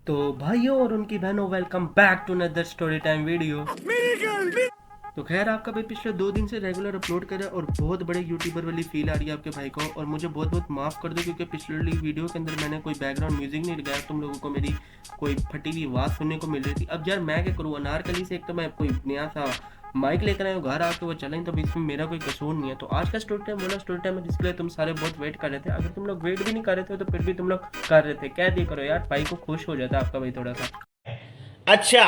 तो भाइयों और उनकी बहनों, welcome back to another story time video. तो खैर, आपका भाई पिछले 2 दिन से रेगुलर अपलोड कर रहा है और बहुत बड़े यूट्यूबर वाली फील आ रही है आपके भाई को। और मुझे बहुत बहुत माफ़ कर दो क्योंकि पिछले वीडियो के अंदर मैंने कोई बैकग्राउंड म्यूजिक नहीं लगाया, तुम लोगों को मेरी कोई फटी हुई आवाज़ सुनने को मिल रही थी। अब यार मैं क्या करूँ, अनारकली से एक तो मैं कोई नया सा माइक लेकर आया हूँ, घर आके वो चलें, तो इसमें मेरा कोई कसूर नहीं है। तो आज का स्टोरी टाइम बोला स्टोरी टाइम है जिसके लिए तुम सारे बहुत वेट कर रहे थे। अगर तुम लोग वेट भी नहीं कर रहे थे तो फिर भी तुम लोग कर रहे थे, कह दिया करो यार, भाई को खुश हो जाता आपका भाई थोड़ा सा। अच्छा।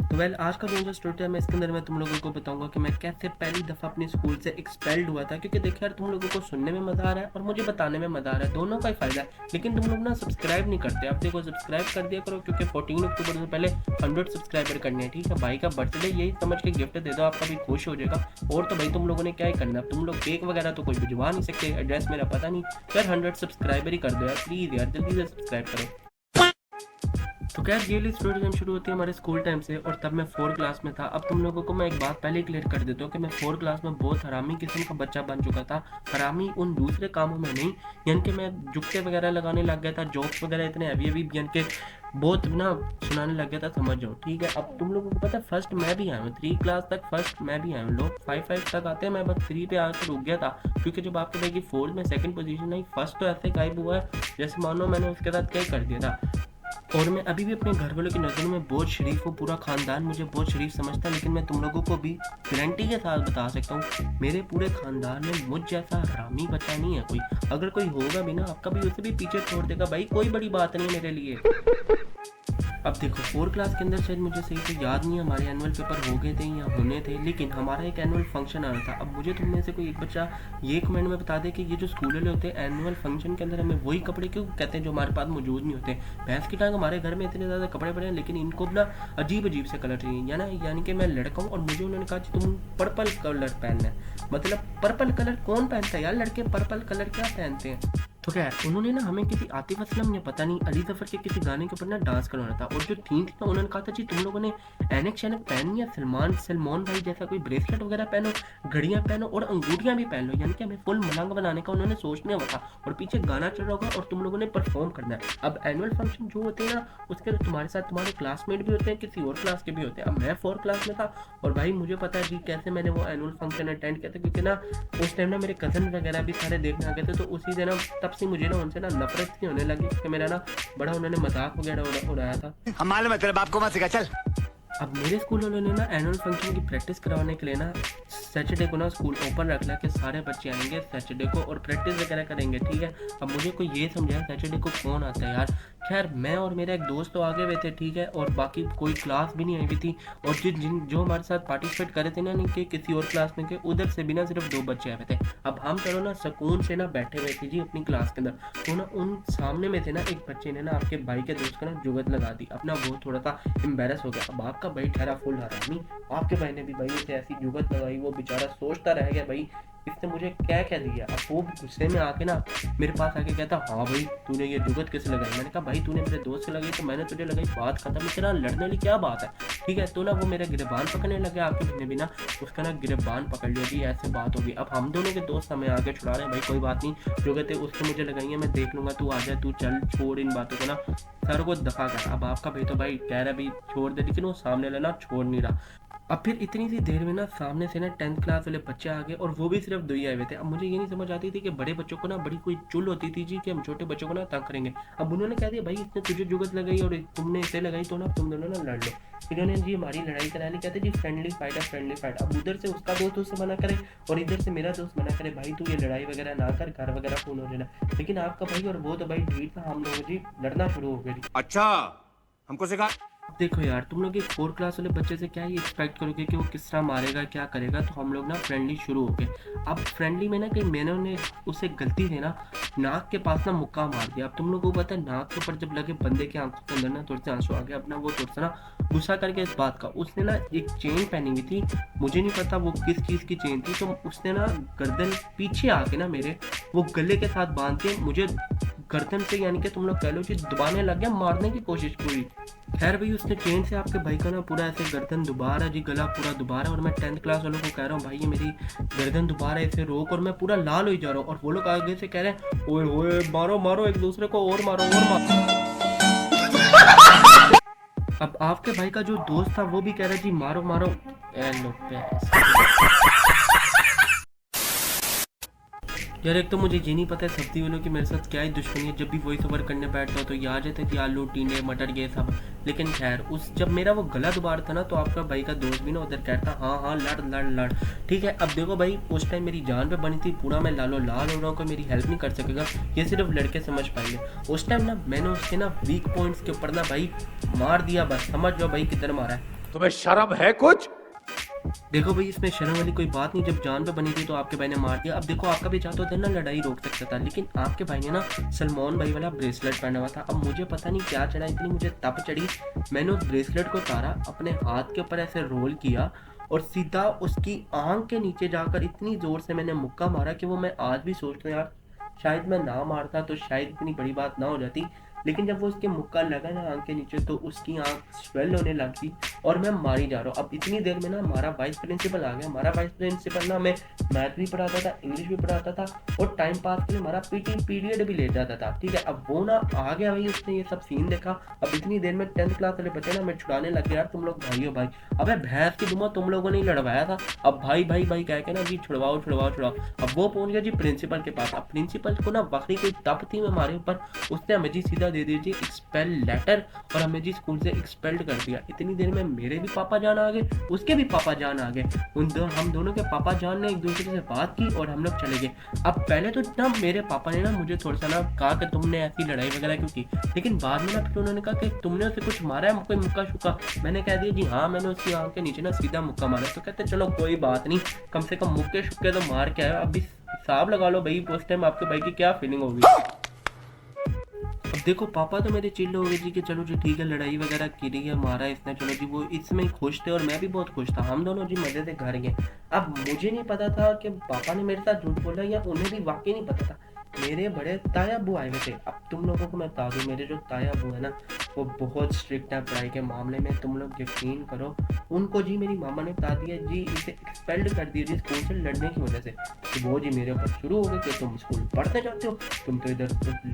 तो वेल, आज का जो स्टोरी टाइम है इसके अंदर मैं तुम लोगों को बताऊंगा कि मैं कैसे पहली दफ़ा अपने स्कूल से एक्सपेल्ड हुआ था। क्योंकि देखिए यार, तुम लोगों को सुनने में मज़ा आ रहा है और मुझे बताने में मज़ा आ रहा है, दोनों का ही फ़ायदा है। लेकिन तुम लोग ना सब्सक्राइब नहीं करते। अब देखो, सब्सक्राइब कर दिया करो क्योंकि 14 अक्टूबर से पहले 100 सब्सक्राइबर करने हैं, ठीक है। भाई का बर्थडे यही समझ के गिफ्ट दे दो, आपका भी खुश हो जाएगा। और तो भाई तुम लोगों ने क्या ही करना, तुम लोग केक वगैरह तो कोई भिजवा नहीं सकते, एड्रेस मेरा पता नहीं। यार 100 सब्सक्राइबर ही कर दो यार, प्लीज़ यार, जल्दी से सब्सक्राइब करो। तो क्या ये स्टोरी टाइम शुरू होती है हमारे स्कूल टाइम से, और तब मैं 4 क्लास में था। अब तुम लोगों को मैं एक बात पहले क्लियर कर देता हूँ कि मैं 4 क्लास में बहुत हरामी किस्म का बच्चा बन चुका था। हरामी उन दूसरे कामों में नहीं, यानी कि मैं जुक्के वगैरह लगाने लग गया था, जोक्स वगैरह इतने हैवी यानी कि बहुत ना सुनाने लग गया था, समझ जाओ, ठीक है। अब तुम लोगों को पता है, फर्स्ट मैं भी आया हूँ, 3 क्लास तक फर्स्ट मैं भी आया हूँ। लोग 5 तक आते हैं, मैं बस 3 पे आकर रुक गया था। क्योंकि जब आपके भाई की 4 में सेकंड पोजीशन आई, फर्स्ट तो ऐसे गायब हुआ है जैसे मानो मैंने उसके साथ क्या कर दिया था। और मैं अभी भी अपने घर वालों की नज़रों में बहुत शरीफ हूँ, पूरा ख़ानदान मुझे बहुत शरीफ समझता है। लेकिन मैं तुम लोगों को भी गारंटी के साथ बता सकता हूँ, मेरे पूरे ख़ानदान में मुझ जैसा हरामी बच्चा नहीं है कोई। अगर कोई होगा भी ना, आपका भी उसे भी पीछे छोड़ देगा भाई, कोई बड़ी बात नहीं मेरे लिए। अब देखो, 4 क्लास के अंदर शायद मुझे सही से याद नहीं है हमारे एनुअल पेपर हो गए थे या होने थे, लेकिन हमारा एक एनुअल फंक्शन आना था। अब मुझे तुम में से कोई एक बच्चा ये कमेंट में बता दे कि ये जो स्कूल वाले होते हैं एनुअल फंक्शन के अंदर हमें वही कपड़े क्यों कहते हैं जो हमारे पास मौजूद नहीं होते। भैंस की टांग, हमारे घर में इतने ज़्यादा कपड़े पड़े हैं लेकिन इनको ना अजीब अजीब से कलर चाहिए, यानी कि मैं लड़का हूँ और मुझे उन्होंने कहा कि तुम पर्पल कलर पहनना है। मतलब पर्पल कलर कौन पहनता है यार, लड़के पर्पल कलर क्या पहनते हैं। तो क्या है, उन्होंने ना हमें किसी आतिफ असलम या पता नहीं अली जफर के किसी गाने के ऊपर ना डांस करवाना था। और जो थीम थी ना, उन्होंने कहा था जी तुम लोगों ने ऐनक शैनक पहननी है, सलमान भाई जैसा कोई ब्रेसलेट वगैरह पहनो, घड़ियाँ पहनो और अंगूठियाँ भी पहन लो। यानी कि हमें फुल मलंग बनाने का उन्होंने सोचने हुआ था। और पीछे गाना चल रहा होगा और तुम लोगों ने परफॉर्म करना है। अब एनुअल फंक्शन जो होते हैं ना, उसके अंदर तुम्हारे साथ तुम्हारे क्लासमेट भी होते हैं, किसी और क्लास के भी होते हैं। अब मैं 4 क्लास में था और भाई मुझे पता है जी कैसे मैंने वो एनुअल फंक्शन अटेंड किया था। क्योंकि ना उस टाइम ना मेरे कज़न वगैरह भी सारे देखने आ गए थे, तो उसी दिन तब से मुझे ना उनसे ना नफरत सी होने लगी कि मेरा ना बड़ा उन्होंने मजाक वगैरह उड़ाया था। हम मालूम है तेरे बाप को मत सिखा, चल। अब मेरे स्कूल वालों ने ना एनुअल फंक्शन की प्रैक्टिस करवाने के लिए ना सैटरडे को ना स्कूल ओपन रख लिया कि सारे बच्चे आएंगे सैटरडे को और प्रैक्टिस वगैरह करेंगे, ठीक है। अब मुझे कोई ये समझाया सैटरडे को कौन आता है यार। खैर, मैं और मेरा एक दोस्त तो आगे हुए थे, ठीक है, और बाकी कोई क्लास भी नहीं आई हुई थी। और जो हमारे साथ पार्टिसिपेट करे थे ना, नहीं कि किसी और क्लास में के, उधर से भी ना सिर्फ 2 बच्चे आए हुए थे। अब हम चलो ना सुकून से ना बैठे हुए थे जी अपनी क्लास के अंदर, तो ना उन सामने में थे ना एक बच्चे ने ना आपके भाई के दोस्त को ना जुगत लगा दी अपना, वो थोड़ा सा एम्बेरस हो गया। अब आपका भाई ठहरा फुल हरामी, आपके भाई ने भी भाई उसे ऐसी जुगत लगाई, वो बेचारा सोचता रह गया भाई इसने मुझे क्या क्या दिया। अब वो गुस्से में आके ना मेरे पास आके कहता, हाँ भाई तूने ये जुगत किसे लगाई। मैंने कहा भाई तूने मेरे दोस्त से लगाई तो मैंने तुझे लगाई, बात खत्म, इतना लड़ने वाली क्या बात है, ठीक है। तो ना वो मेरा गिरबान पकड़ने लगे, आपके भाई ने भी ना उसका ना गिरबान पकड़ लिया जी, ऐसे बात होगी। अब हम दोनों के दोस्त हमें आगे छुड़ा रहे हैं, भाई कोई बात नहीं, जो कहते उससे मुझे लगाई है, मैं देख लूंगा, तू आ जा, तू चल, छोड़ इन बातों को ना, सर को दफा कर। अब आपका भाई तो भाई कह रहा भाई छोड़ दे, लेकिन वो सामने वाला ना छोड़ नहीं रहा। अब फिर इतनी सी देर में ना सामने से ना 10th क्लास वाले बच्चे आ गए और वो भी सिर्फ 2 ही आए हुए थे। अब मुझे ये नहीं समझ आती थी कि बड़े बच्चों को ना बड़ी कोई चुल होती थी जी कि हम छोटे बच्चों को ना तंग करेंगे। अब उन्होंने कह दिया भाई इसने तुझे जुगत लगाई और तुमने इसे लगाई तो ना तुम दोनों ना लड़ लो। इन्होंने जी हमारी लड़ाई करा ली, कहते जी फ्रेंडली फाइट है, फ्रेंडली फाइट। अब उधर से उसका दोस्त उससे मना करे और इधर से मेरा दोस्त मना करे, भाई तू ये लड़ाई वगैरह ना कर, घर वगैरह खून हो जाना। लेकिन आपका भाई और वो तो भाई ढीठ था, हम लोग जी लड़ना शुरू हो गए। अच्छा, हमको सिखा। देखो यार, तुम लोग एक 4 क्लास वाले बच्चे से क्या ही एक्सपेक्ट करोगे कि वो किस तरह मारेगा, क्या करेगा। तो हम लोग ना फ्रेंडली शुरू हो गए। अब फ्रेंडली में ना कि मैंने उसे गलती से ना नाक के पास ना मुक्का मार दिया। अब तुम लोगों को पता है, नाक के ऊपर जब लगे बंदे की आंखों के अंदर ना थोड़े से आंसू आ गए। अपना वो थोड़ा सा ना गुस्सा करके इस बात का, उसने ना एक चेन पहनी हुई थी, मुझे नहीं पता वो किस चीज़ की चेन थी, तो उसने ना गर्दन पीछे आके ना मेरे वो गले के साथ बांध के मुझे गर्दन से, यानी कि तुम लोग कह लो कि दबाने लग गया, मारने की कोशिश पूरी। खैर भाई उसने चेन से आपके भाई का ना पूरा ऐसे गर्दन दुबा रहा है जी, गला पूरा दुबा रहा है। और मैं 10th क्लास वालों को कह रहा हूँ भाई ये मेरी गर्दन दुबा रहा है, इसे रोक। और मैं पूरा लाल हो जा रहा हूँ और वो लोग आगे से कह रहे हैं ओए ओए मारो मारो एक दूसरे को, और मारो और मारो। अब आपके भाई का जो दोस्त था वो भी कह रहा जी मारो मारो। ए लो पैसे। यार एक तो मुझे ये नहीं पता है सब्जी वालों की मेरे साथ क्या ही दुश्मनी है, जब भी वॉइस ओवर करने बैठता हूँ तो ये आ जाता है कि आलू टींडे मटर ये सब। लेकिन खैर उस जब मेरा वो गला दोबार था ना तो आपका भाई का दोस्त भी ना उधर कहता हाँ हाँ लड़ लड़ लड़। ठीक है, अब देखो भाई उस टाइम मेरी जान पे बनी थी, पूरा मैं लालो लाल हो रहा हूँ, कोई मेरी हेल्प नहीं कर सकेगा, ये सिर्फ लड़के समझ पाएंगे। उस टाइम ना मैंने उसके ना वीक पॉइंट्स के ऊपर ना भाई मार दिया, बस समझ लो भाई किधर मारा है। तुम्हें शर्म है कुछ? देखो भाई इसमें शर्म वाली कोई बात नहीं, जब जान पे बनी थी तो आपके भाई ने मार दिया। अब देखो आपका भी चाहता होता है ना लड़ाई रोक सकता था, लेकिन आपके भाई ने ना सलमान भाई वाला ब्रेसलेट पहना हुआ था। अब मुझे पता नहीं क्या चढ़ा, इतनी मुझे तप चढ़ी, मैंने उस ब्रेसलेट को उतारा, अपने हाथ के ऊपर ऐसे रोल किया और सीधा उसकी आंख के नीचे जाकर इतनी जोर से मैंने मुक्का मारा कि वो मैं आज भी सोचता हूँ यार शायद मैं ना मारता तो शायद इतनी बड़ी बात ना हो जाती। लेकिन जब वो उसके मुक्का लगा ना आंख के नीचे तो उसकी आंख स्वेल होने लगी और मैं मारी जा रहा हूँ। अब इतनी देर में ना हमारा वाइस प्रिंसिपल आ गया। हमारा वाइस प्रिंसिपल ना हमें मैथ भी पढ़ाता था, इंग्लिश भी पढ़ाता था और टाइम पास के लिए हमारा पीटी पीरियड भी ले जाता था। ठीक है, अब वो ना आ गया भाई, उसने ये सब सीन देखा। अब इतनी देर में 10th क्लास वाले बच्चे ना मैं छुड़ाने लग गया, यार तुम लोग भाई हो भाई, अबे भैंस की दुमा तुम लोगों ने ही लड़वाया था। अब भाई भाई भाई कह के ना जी छुड़वाओ छुड़वाओ छुड़ाओ। अब वो पहुंच गया जी प्रिंसिपल के पास। अब प्रिंसिपल को ना वक्री कोई तप थी हमारे ऊपर, उसने हमें जी सीधा दे दीजिए एक्सपेल लेटर और हमें जी स्कूल से एक्सपेल्ड कर दिया। इतनी देर में मेरे भी पापा जान आ गए, उसके भी पापा जान आ गए, हम दोनों के पापा जान ने एक दूसरे से बात की और हम लोग चले गए। अब पहले तो ना मेरे पापा ने ना मुझे थोड़ा सा ना कहा कि तुमने ऐसी लड़ाई वगैरह क्यों की, लेकिन बाद में ना फिर उन्होंने कहा कि तुमने उसे कुछ मारा है कोई मुक्का शुक्का। मैंने कह दिया जी हाँ मैंने उसकी आंख के नीचे ना सीधा मुक्का मारा। तो कहते चलो कोई बात नहीं, कम से कम मुक्के शुक्के तो मार के आए, अब हिसाब लगा लो भाई उस टाइम आपके भाई की क्या फीलिंग होगी। अब देखो पापा तो मेरे चिल्ल हो गए जी कि चलो जी ठीक है लड़ाई वगैरह की रही है, मारा इसने, चलो जी वो इसमें खुश थे और मैं भी बहुत खुश था। हम दोनों जी मजे से घर गए। अब मुझे नहीं पता था कि पापा ने मेरे साथ झूठ बोला या उन्हें भी वाकई नहीं पता था। मेरे बड़े ताया अबू आए हुए थे। अब तुम लोगों को मैं बता दूँ मेरे जो ताया अबू है ना वो बहुत स्ट्रिक्ट है पढ़ाई के मामले में, तुम लोग यकीन करो। उनको जी मेरी मामा ने बता दिया जी इसे एक्सपेल्ड कर दिया जी स्कूल से लड़ने की वजह से। तो वो जी मेरे ऊपर शुरू हो गए कि तुम स्कूल पढ़ते जाते हो, तुम तो इधर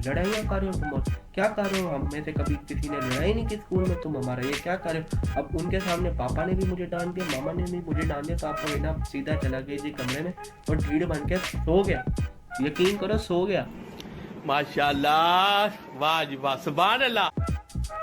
लड़ाइयाँ कर रहे हो, तुम क्या कर रहे हो, हम में से कभी किसी ने लड़ाई नहीं की स्कूल में, तुम हमारा ये क्या कर रहे हो। अब उनके सामने पापा ने भी मुझे डांट दिया, मामा ने भी मुझे डांट दिया, तो आपका बेटा सीधा चला गया जी कमरे में और ढीढ़ बन के सो गया। यकीन करो सो गया। माशाल्लाह वाह जी वाह सुभान अल्लाह।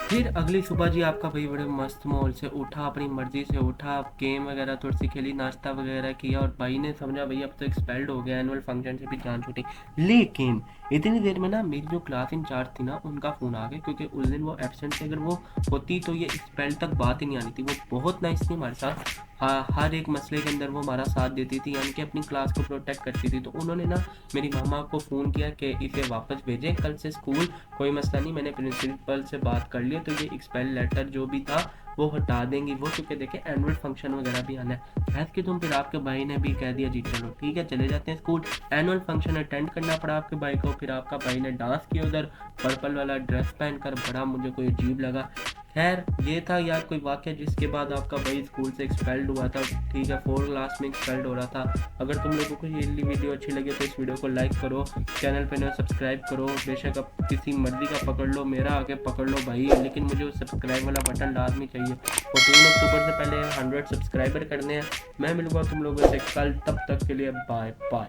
फिर अगली सुबह जी आपका भाई बड़े मस्त माहौल से उठा, अपनी मर्जी से उठा, गेम वगैरह थोड़ी सी खेली, नाश्ता वगैरह किया और भाई ने समझा भाई अब तो एक्सपेल्ड हो गया, एनुअल फंक्शन से भी जान छूटी। लेकिन इतनी देर में ना मेरी जो क्लास इंचार्ज थी ना उनका फ़ोन आ गया, क्योंकि उस दिन वो एब्सेंट थे, अगर वो होती तो ये एक्सपेल्ड तक बात ही नहीं आनी थी। वो बहुत नाइस थी हमारे साथ, हर एक मसले के अंदर वो हमारा साथ देती थी, यानी कि अपनी क्लास को प्रोटेक्ट करती थी। तो उन्होंने ना मेरी मामा को फ़ोन किया कि इसे वापस भेजें कल से स्कूल, कोई मसला नहीं, मैंने प्रिंसिपल से बात कर लिया, तो ये एक्सपेल लेटर जो भी था वो हटा देंगी वो, क्योंकि देखें एनुअल फंक्शन वगैरह भी आना है। ऐसे कि तुम फिर आपके भाई ने भी कह दिया जी चलो ठीक है चले जाते हैं स्कूल। एनुअल फंक्शन अटेंड करना पड़ा आपके भाई को। फिर आपका भाई ने डांस किया उधर पर्पल वाला ड्रेस पहनकर, बड़ा मुझे कोई अजीब लगा। खैर ये था यार कोई वाक़या जिसके बाद आपका भाई स्कूल से एक्सपेल्ड हुआ था। ठीक है 4th क्लास में एक्सपेल्ड हो रहा था। अगर तुम लोगों को ये वीडियो अच्छी लगी तो इस वीडियो को लाइक करो, चैनल पे ना सब्सक्राइब करो। बेशक अब किसी मर्जी का पकड़ लो, मेरा आके पकड़ लो भाई, लेकिन मुझे वो सब्सक्राइब वाला बटन लाजमी चाहिए। 14 अक्टूबर से पहले 100 सब्सक्राइबर करने हैं। मैं मिलूँगा तुम लोगों से कल, तब तक के लिए बाय बाय।